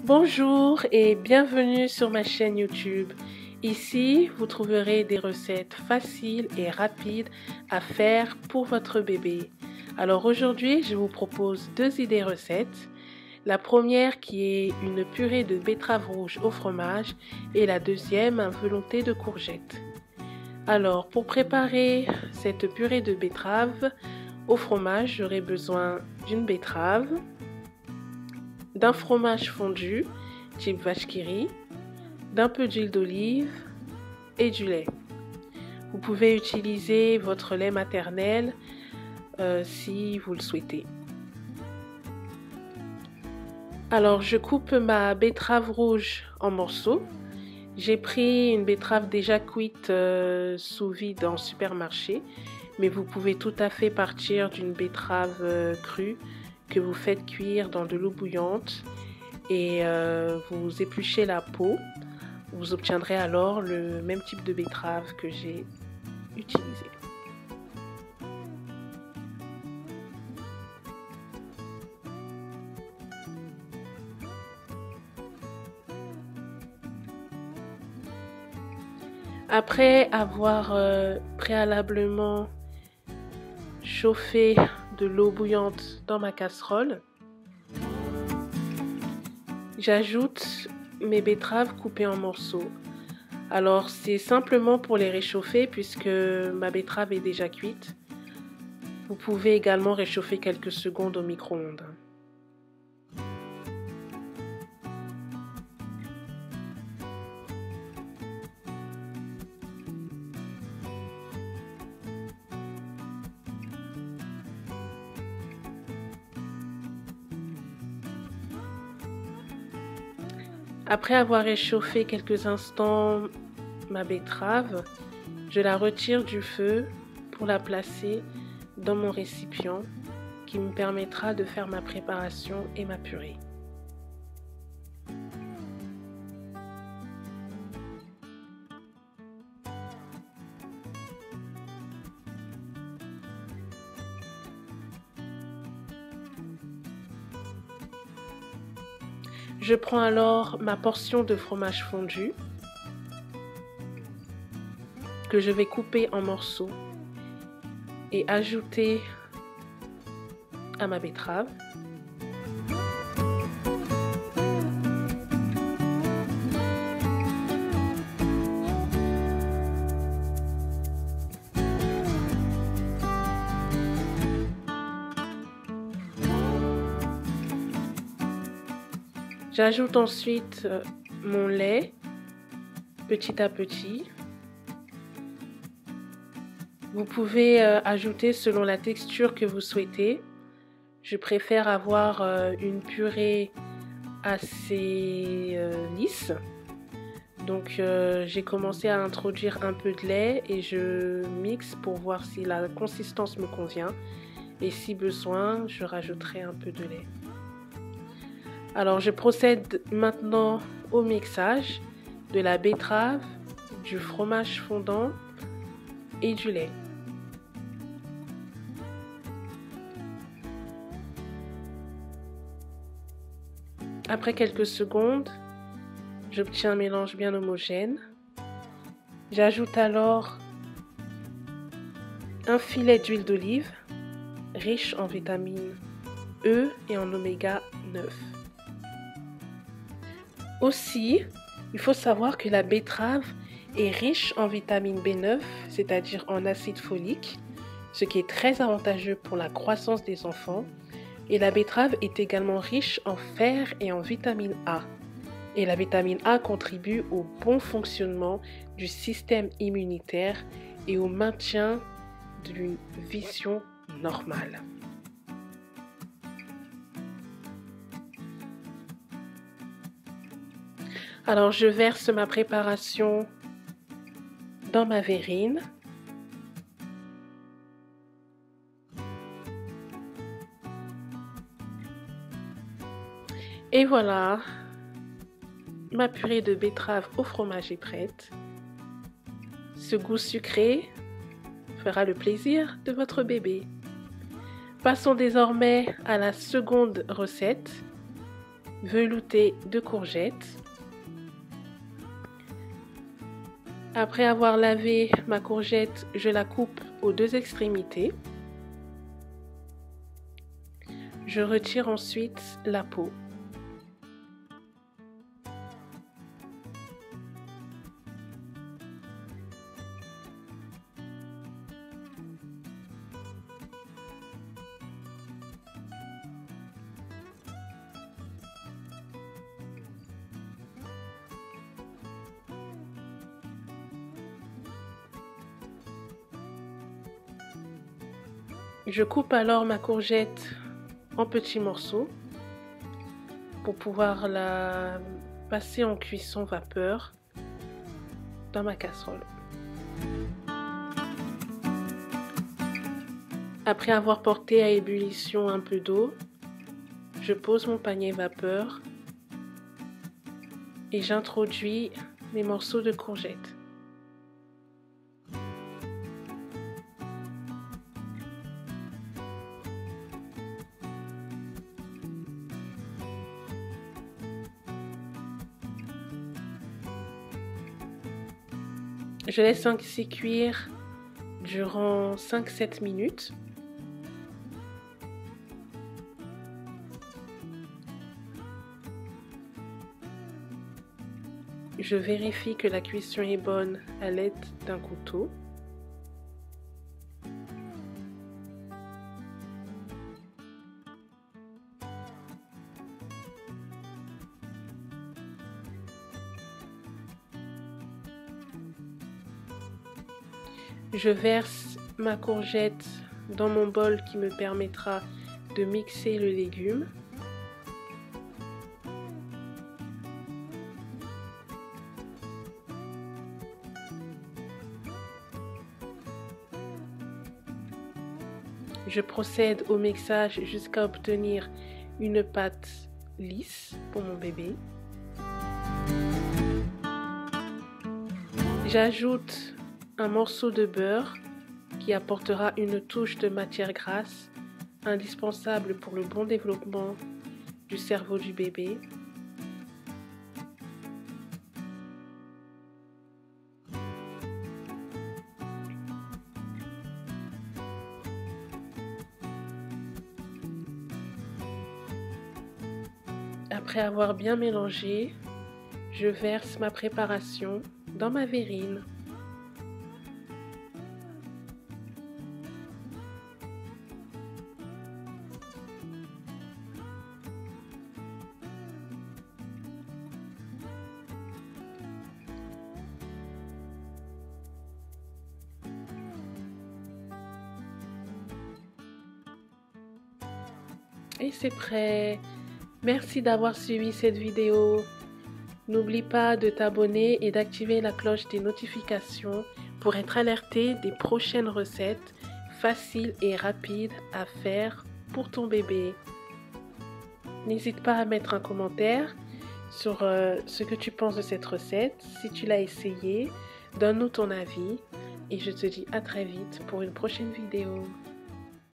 Bonjour et bienvenue sur ma chaîne YouTube. Ici, vous trouverez des recettes faciles et rapides à faire pour votre bébé. Alors aujourd'hui, je vous propose deux idées recettes. La première qui est une purée de betterave rouge au fromage et la deuxième un velouté de courgettes. Alors pour préparer cette purée de betterave au fromage, j'aurai besoin d'une betterave, d'un fromage fondu type vache qui rit, d'un peu d'huile d'olive et du lait. Vous pouvez utiliser votre lait maternel si vous le souhaitez. Alors je coupe ma betterave rouge en morceaux. J'ai pris une betterave déjà cuite sous vide en supermarché, mais vous pouvez tout à fait partir d'une betterave crue que vous faites cuire dans de l'eau bouillante et vous épluchez la peau. Vous obtiendrez alors le même type de betterave que j'ai utilisé. Après avoir préalablement chauffé de l'eau bouillante dans ma casserole, j'ajoute mes betteraves coupées en morceaux. Alors c'est simplement pour les réchauffer puisque ma betterave est déjà cuite. Vous pouvez également réchauffer quelques secondes au micro-ondes. Après avoir réchauffé quelques instants ma betterave, je la retire du feu pour la placer dans mon récipient qui me permettra de faire ma préparation et ma purée. Je prends alors ma portion de fromage fondu que je vais couper en morceaux et ajouter à ma betterave. J'ajoute ensuite mon lait petit à petit. Vous pouvez ajouter selon la texture que vous souhaitez. Je préfère avoir une purée assez lisse. Donc j'ai commencé à introduire un peu de lait et je mixe pour voir si la consistance me convient. Et si besoin, je rajouterai un peu de lait. Alors je procède maintenant au mixage de la betterave, du fromage fondant et du lait. Après quelques secondes, j'obtiens un mélange bien homogène. J'ajoute alors un filet d'huile d'olive riche en vitamine E et en oméga 9. Aussi, il faut savoir que la betterave est riche en vitamine B9, c'est-à-dire en acide folique, ce qui est très avantageux pour la croissance des enfants. Et la betterave est également riche en fer et en vitamine A. Et la vitamine A contribue au bon fonctionnement du système immunitaire et au maintien d'une vision normale. Alors je verse ma préparation dans ma verrine. Et voilà, ma purée de betterave au fromage est prête. Ce goût sucré fera le plaisir de votre bébé. Passons désormais à la seconde recette. velouté de courgettes. Après avoir lavé ma courgette, je la coupe aux deux extrémités. Je retire ensuite la peau. Je coupe alors ma courgette en petits morceaux pour pouvoir la passer en cuisson vapeur dans ma casserole. Après avoir porté à ébullition un peu d'eau, je pose mon panier vapeur et j'introduis mes morceaux de courgettes. Je laisse ainsi cuire durant 5-7 minutes. Je vérifie que la cuisson est bonne à l'aide d'un couteau. Je verse ma courgette dans mon bol qui me permettra de mixer le légume. Je procède au mixage jusqu'à obtenir une pâte lisse pour mon bébé. J'ajoute un morceau de beurre qui apportera une touche de matière grasse indispensable pour le bon développement du cerveau du bébé. Après avoir bien mélangé, je verse ma préparation dans ma verrine. Et c'est prêt. Merci d'avoir suivi cette vidéo. N'oublie pas de t'abonner et d'activer la cloche des notifications pour être alerté des prochaines recettes faciles et rapides à faire pour ton bébé. N'hésite pas à mettre un commentaire sur ce que tu penses de cette recette. Si tu l'as essayée, donne-nous ton avis et je te dis à très vite pour une prochaine vidéo.